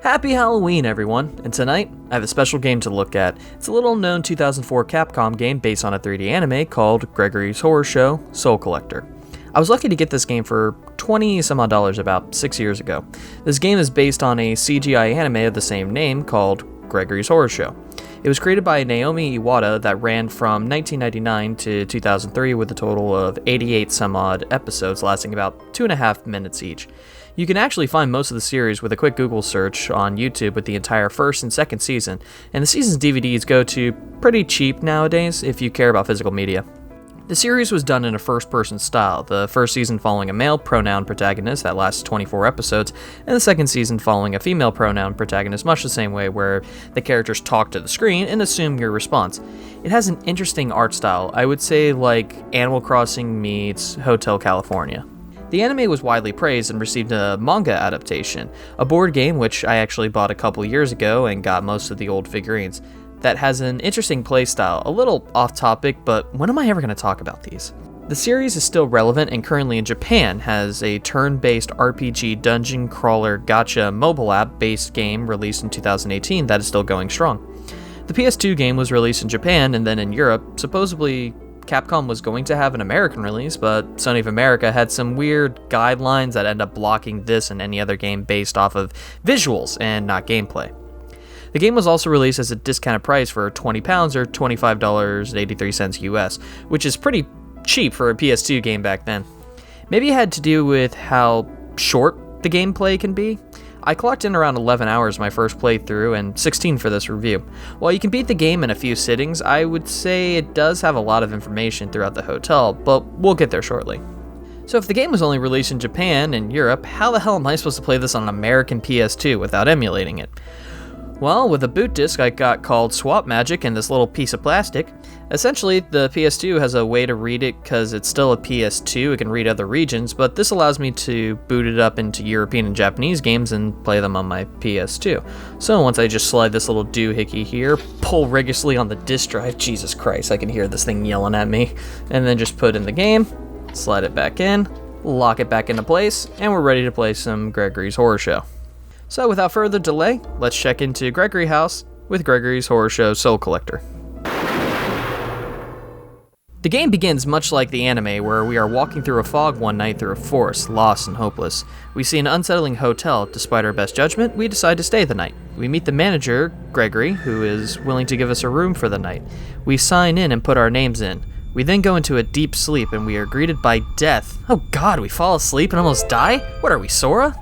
Happy Halloween, everyone, and tonight I have a special game to look at. It's a little known 2004 Capcom game based on a 3D anime called Gregory's Horror Show Soul Collector. I was lucky to get this game for $20 some odd about 6 years ago. This game is based on a CGI anime of the same name called Gregory's Horror Show. It was created by Naomi Iwata that ran from 1999 to 2003 with a total of 88 some odd episodes lasting about 2.5 minutes each. You can actually find most of the series with a quick Google search on YouTube with the entire first and second season, and the season's DVDs go to pretty cheap nowadays if you care about physical media. The series was done in a first-person style, the first season following a male pronoun protagonist that lasts 24 episodes, and the second season following a female pronoun protagonist much the same way, where the characters talk to the screen and assume your response. It has an interesting art style, I would say like Animal Crossing meets Hotel California. The anime was widely praised and received a manga adaptation, a board game which I actually bought a couple years ago and got most of the old figurines, that has an interesting playstyle, a little off topic, but when am I ever going to talk about these? The series is still relevant and currently in Japan has a turn-based RPG dungeon crawler gacha mobile app-based game released in 2018 that is still going strong. The PS2 game was released in Japan and then in Europe. Supposedly Capcom was going to have an American release, but Sony of America had some weird guidelines that end up blocking this and any other game based off of visuals and not gameplay. The game was also released as a discounted price for £20 or $25.83 US, which is pretty cheap for a PS2 game back then. Maybe it had to do with how short the gameplay can be. I clocked in around 11 hours my first playthrough and 16 for this review. While you can beat the game in a few sittings, I would say it does have a lot of information throughout the hotel, but we'll get there shortly. So if the game was only released in Japan and Europe, how the hell am I supposed to play this on an American PS2 without emulating it? Well, with a boot disc I got called Swap Magic and this little piece of plastic. Essentially, the PS2 has a way to read it because it's still a PS2, it can read other regions, but this allows me to boot it up into European and Japanese games and play them on my PS2. So once I just slide this little doohickey here, pull rigorously on the disc drive, Jesus Christ, I can hear this thing yelling at me, and then just put in the game, slide it back in, lock it back into place, and we're ready to play some Gregory's Horror Show. So without further delay, let's check into Gregory House with Gregory's Horror Show Soul Collector. The game begins much like the anime, where we are walking through a fog one night through a forest, lost and hopeless. We see an unsettling hotel. Despite our best judgment, we decide to stay the night. We meet the manager, Gregory, who is willing to give us a room for the night. We sign in and put our names in. We then go into a deep sleep and we are greeted by death. Oh god, we fall asleep and almost die? What are we, Sora?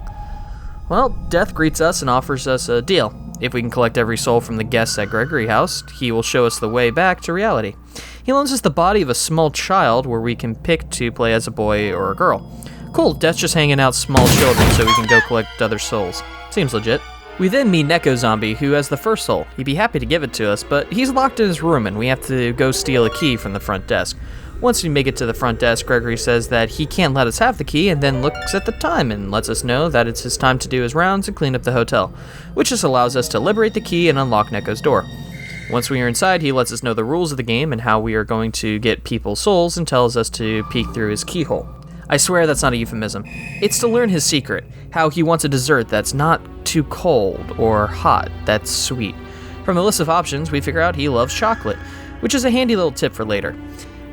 Well, Death greets us and offers us a deal. If we can collect every soul from the guests at Gregory House, he will show us the way back to reality. He loans us the body of a small child where we can pick to play as a boy or a girl. Cool, Death's just hanging out small children so we can go collect other souls. Seems legit. We then meet Neko Zombie, who has the first soul. He'd be happy to give it to us, but he's locked in his room and we have to go steal a key from the front desk. Once we make it to the front desk, Gregory says that he can't let us have the key and then looks at the time and lets us know that it's his time to do his rounds and clean up the hotel, which just allows us to liberate the key and unlock Neko's door. Once we are inside, he lets us know the rules of the game and how we are going to get people's souls and tells us to peek through his keyhole. I swear that's not a euphemism. It's to learn his secret, how he wants a dessert that's not too cold or hot, that's sweet. From the list of options, we figure out he loves chocolate, which is a handy little tip for later.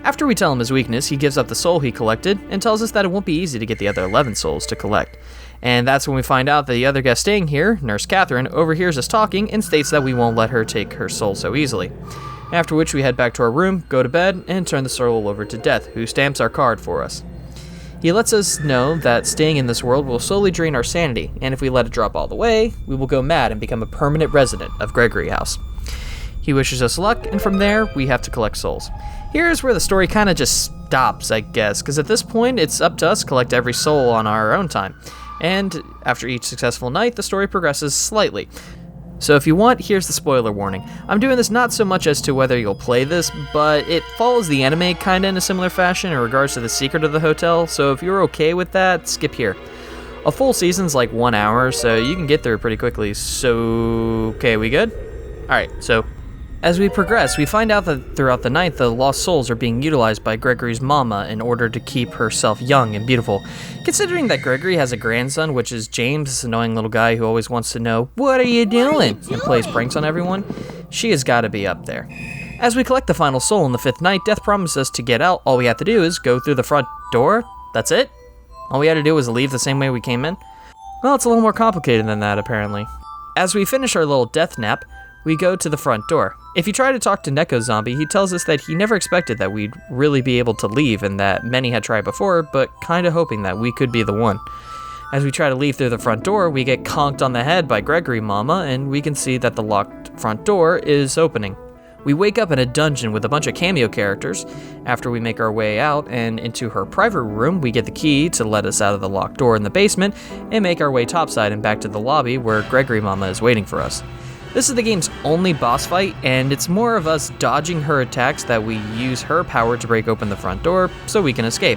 After we tell him his weakness, he gives up the soul he collected and tells us that it won't be easy to get the other 11 souls to collect. And that's when we find out that the other guest staying here, Nurse Catherine, overhears us talking and states that we won't let her take her soul so easily. After which we head back to our room, go to bed, and turn the soul over to Death, who stamps our card for us. He lets us know that staying in this world will slowly drain our sanity, and if we let it drop all the way, we will go mad and become a permanent resident of Gregory House. He wishes us luck, and from there, we have to collect souls. Here's where the story kind of just stops, I guess, because at this point, it's up to us to collect every soul on our own time. And after each successful night, the story progresses slightly. So if you want, here's the spoiler warning. I'm doing this not so much as to whether you'll play this, but it follows the anime kinda in a similar fashion in regards to the secret of the hotel, so if you're okay with that, skip here. A full season's like 1 hour, so you can get through it pretty quickly, so okay, we good? Alright, so As we progress, we find out that throughout the night, the lost souls are being utilized by Gregory's mama in order to keep herself young and beautiful. Considering that Gregory has a grandson, which is James, this annoying little guy who always wants to know, "What are you doing?" and plays pranks on everyone, she has got to be up there. As we collect the final soul on the 5th night, Death promises us to get out. All we have to do is go through the front door. That's it? All we had to do was leave the same way we came in? Well, it's a little more complicated than that, apparently. As we finish our little death nap, we go to the front door. If you try to talk to Neko Zombie, he tells us that he never expected that we'd really be able to leave and that many had tried before, but kinda hoping that we could be the one. As we try to leave through the front door, we get conked on the head by Gregory Mama, and we can see that the locked front door is opening. We wake up in a dungeon with a bunch of cameo characters. After we make our way out and into her private room, we get the key to let us out of the locked door in the basement and make our way topside and back to the lobby where Gregory Mama is waiting for us. This is the game's only boss fight, and it's more of us dodging her attacks that we use her power to break open the front door so we can escape.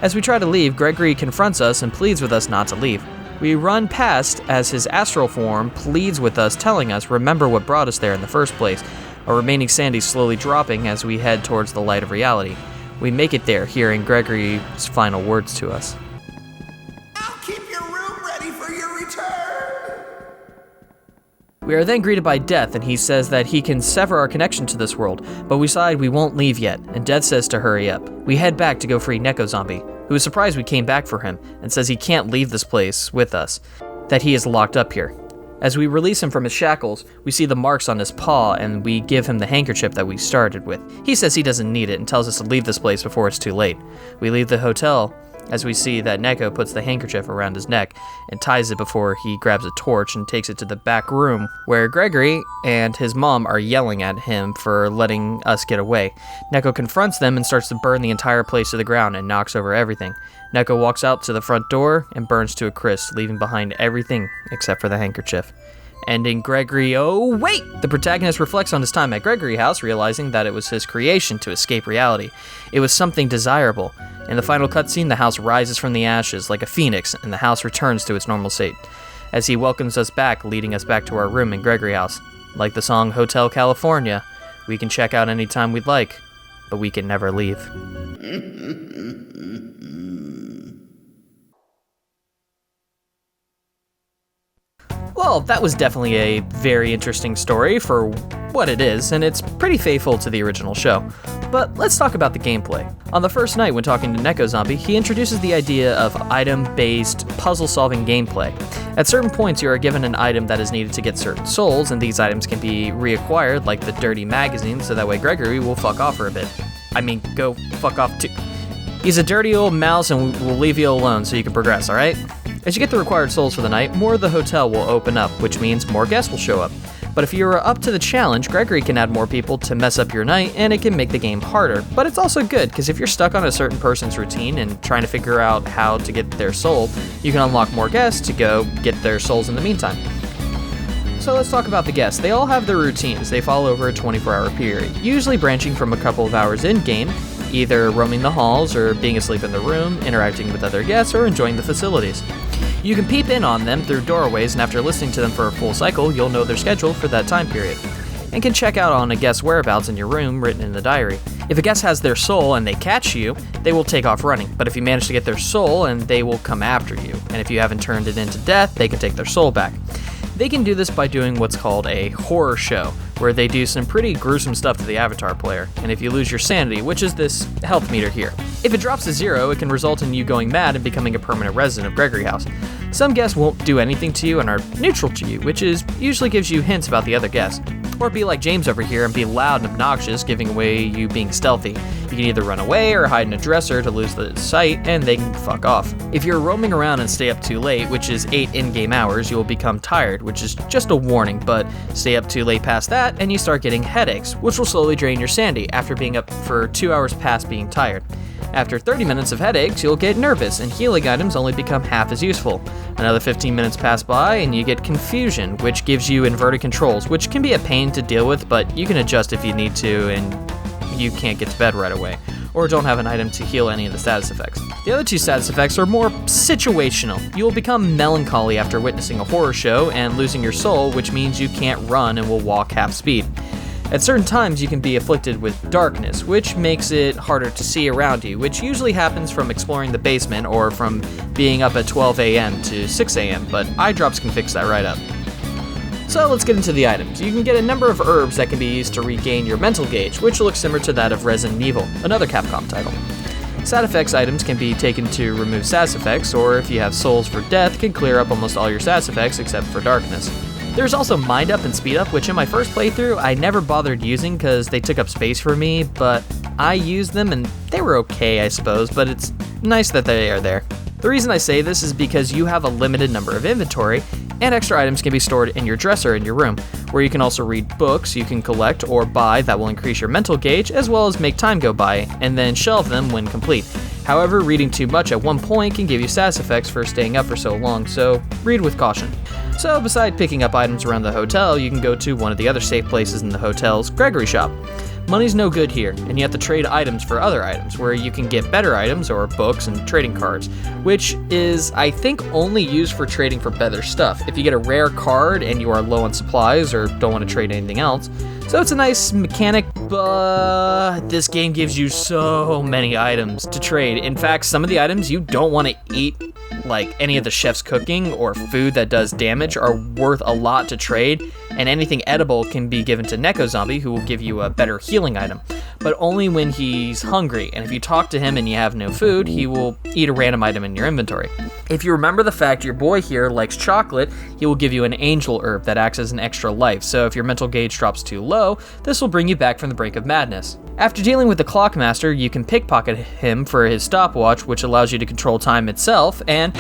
As we try to leave, Gregory confronts us and pleads with us not to leave. We run past as his astral form pleads with us, telling us, remember what brought us there in the first place. Our remaining sanity slowly dropping as we head towards the light of reality. We make it there, hearing Gregory's final words to us. I'll keep your room ready for your return. We are then greeted by Death, and he says that he can sever our connection to this world, but we decide we won't leave yet, and Death says to hurry up. We head back to go free Neko Zombie, who is surprised we came back for him, and says he can't leave this place with us, that he is locked up here. As we release him from his shackles, we see the marks on his paw, and we give him the handkerchief that we started with. He says he doesn't need it and tells us to leave this place before it's too late. We leave the hotel as we see that Neko puts the handkerchief around his neck and ties it before he grabs a torch and takes it to the back room where Gregory and his mom are yelling at him for letting us get away. Neko confronts them and starts to burn the entire place to the ground and knocks over everything. Neko walks out to the front door and burns to a crisp, leaving behind everything except for the handkerchief. Ending Gregory, oh wait! The protagonist reflects on his time at Gregory House, realizing that it was his creation to escape reality. It was something desirable. In the final cutscene, the house rises from the ashes like a phoenix, and the house returns to its normal state. As he welcomes us back, leading us back to our room in Gregory House. Like the song Hotel California, we can check out anytime we'd like, but we can never leave. Well, that was definitely a very interesting story for what it is, and it's pretty faithful to the original show. But let's talk about the gameplay. On the first night when talking to Neko Zombie, he introduces the idea of item-based puzzle-solving gameplay. At certain points, you are given an item that is needed to get certain souls, and these items can be reacquired, like the dirty magazine, so that way Gregory will fuck off for a bit. I mean, go fuck off too. He's a dirty old mouse, and we'll leave you alone so you can progress, alright? As you get the required souls for the night, more of the hotel will open up, which means more guests will show up. But if you're up to the challenge, Gregory can add more people to mess up your night, and it can make the game harder. But it's also good, because if you're stuck on a certain person's routine and trying to figure out how to get their soul, you can unlock more guests to go get their souls in the meantime. So let's talk about the guests. They all have their routines. They fall over a 24-hour period, usually branching from a couple of hours in-game, either roaming the halls or being asleep in the room, interacting with other guests, or enjoying the facilities. You can peep in on them through doorways, and after listening to them for a full cycle, you'll know their schedule for that time period, and can check out on a guest's whereabouts in your room written in the diary. If a guest has their soul and they catch you, they will take off running, but if you manage to get their soul, and they will come after you, and if you haven't turned it into death, they can take their soul back. They can do this by doing what's called a horror show, where they do some pretty gruesome stuff to the avatar player, and if you lose your sanity, which is this health meter here, if it drops to 0, it can result in you going mad and becoming a permanent resident of Gregory House. Some guests won't do anything to you and are neutral to you, which usually gives you hints about the other guests. Or be like James over here and be loud and obnoxious, giving away you being stealthy. You can either run away or hide in a dresser to lose the sight, and they can fuck off. If you're roaming around and stay up too late, which is 8 in-game hours, you will become tired, which is just a warning, but stay up too late past that, and you start getting headaches, which will slowly drain your sanity after being up for 2 hours past being tired. After 30 minutes of headaches, you'll get nervous, and healing items only become half as useful. Another 15 minutes pass by, and you get confusion, which gives you inverted controls, which can be a pain to deal with, but you can adjust if you need to, and you can't get to bed right away, or don't have an item to heal any of the status effects. The other 2 status effects are more situational. You will become melancholy after witnessing a horror show and losing your soul, which means you can't run and will walk half speed. At certain times, you can be afflicted with darkness, which makes it harder to see around you, which usually happens from exploring the basement or from being up at 12 a.m. to 6 a.m., but eye drops can fix that right up. So let's get into the items. You can get a number of herbs that can be used to regain your mental gauge, which looks similar to that of Resident Evil, another Capcom title. Side effects items can be taken to remove sass effects, or if you have souls for death, can clear up almost all your sass effects except for darkness. There's also Mind Up and Speed Up, which in my first playthrough I never bothered using because they took up space for me, but I used them and they were okay, I suppose, but it's nice that they are there. The reason I say this is because you have a limited number of inventory, and extra items can be stored in your dresser in your room, where you can also read books you can collect or buy that will increase your mental gauge, as well as make time go by, and then shelve them when complete. However, reading too much at one point can give you sass effects for staying up for so long, so read with caution. So beside picking up items around the hotel, you can go to one of the other safe places in the hotel's Gregory shop. Money's no good here, and you have to trade items for other items, where you can get better items or books and trading cards, which is, I think, only used for trading for better stuff. If you get a rare card and you are low on supplies or don't want to trade anything else. So it's a nice mechanic, but this game gives you so many items to trade. In fact, some of the items you don't want to eat, like any of the chef's cooking or food that does damage, are worth a lot to trade, and anything edible can be given to Neko Zombie, who will give you a better healing item, but only when he's hungry, and if you talk to him and you have no food, he will eat a random item in your inventory. If you remember the fact your boy here likes chocolate, he will give you an angel herb that acts as an extra life, so if your mental gauge drops too low, this will bring you back from the brink of madness. After dealing with the Clockmaster, you can pickpocket him for his stopwatch, which allows you to control time itself, and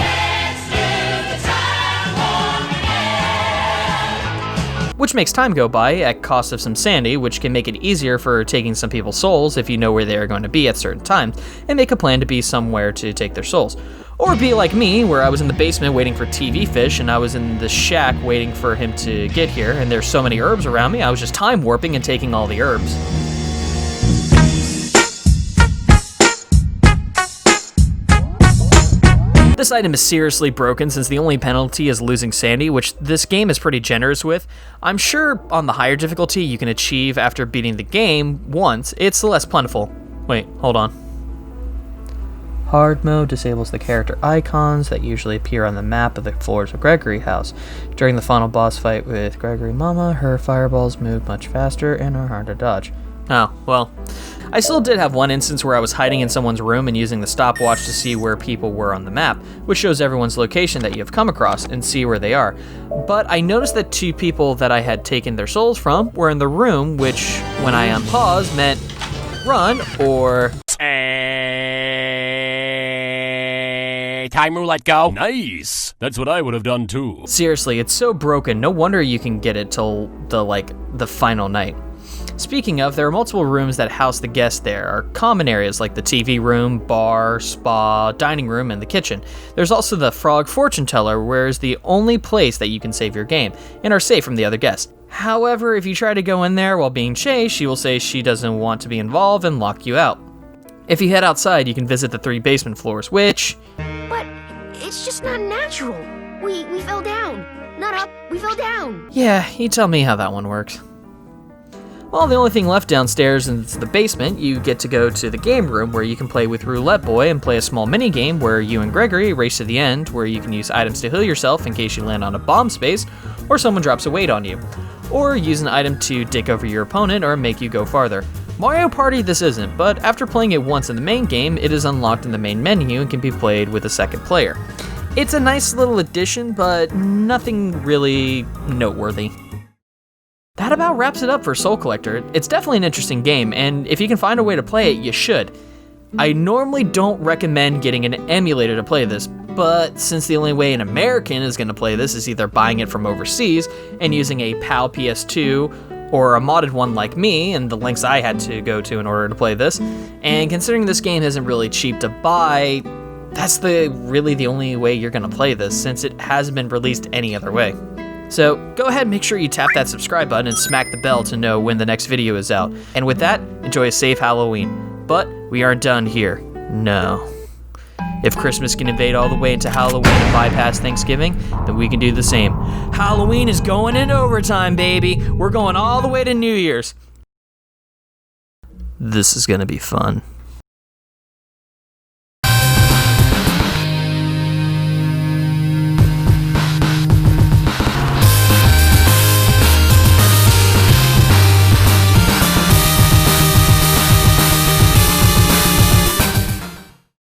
which makes time go by at cost of some sanity, which can make it easier for taking some people's souls if you know where they are going to be at certain times, and make a plan to be somewhere to take their souls. Or be like me, where I was in the basement waiting for TV Fish, and I was in the shack waiting for him to get here, and there's so many herbs around me, I was just time warping and taking all the herbs. This item is seriously broken since the only penalty is losing sanity, which this game is pretty generous with. I'm sure on the higher difficulty you can achieve after beating the game once, it's less plentiful. Wait, hold on. Hard mode disables the character icons that usually appear on the map of the floors of Gregory House. During the final boss fight with Gregory Mama, her fireballs move much faster and are hard to dodge. Oh, well. I still did have one instance where I was hiding in someone's room and using the stopwatch to see where people were on the map, which shows everyone's location that you have come across and see where they are. But I noticed that two people that I had taken their souls from were in the room, which, when I unpaused, meant run or time roulette go. Nice. That's what I would have done too. Seriously, it's so broken, no wonder you can get it till the final night. Speaking of, there are multiple rooms that house the guests there, are common areas like the TV room, bar, spa, dining room, and the kitchen. There's also the Frog Fortune Teller, where is the only place that you can save your game, and are safe from the other guests. However, if you try to go in there while being chased, she will say she doesn't want to be involved and lock you out. If you head outside, you can visit the 3 basement floors, which... But it's just not natural. We fell down. Not up, we fell down. Yeah, you tell me how that one works. Well, the only thing left downstairs is the basement. You get to go to the game room where you can play with Roulette Boy and play a small mini game where you and Gregory race to the end, where you can use items to heal yourself in case you land on a bomb space or someone drops a weight on you, or use an item to dick over your opponent or make you go farther. Mario Party this isn't, but after playing it once in the main game, it is unlocked in the main menu and can be played with a second player. It's a nice little addition, but nothing really noteworthy. That about wraps it up for Soul Collector. It's definitely an interesting game, and if you can find a way to play it, you should. I normally don't recommend getting an emulator to play this, but since the only way an American is going to play this is either buying it from overseas and using a PAL PS2 or a modded one like me, and the links I had to go to in order to play this, and considering this game isn't really cheap to buy, that's really the only way you're going to play this, since it hasn't been released any other way. So go ahead and make sure you tap that subscribe button and smack the bell to know when the next video is out. And with that, enjoy a safe Halloween. But we aren't done here. No. If Christmas can invade all the way into Halloween and bypass Thanksgiving, then we can do the same. Halloween is going in overtime, baby. We're going all the way to New Year's. This is gonna be fun.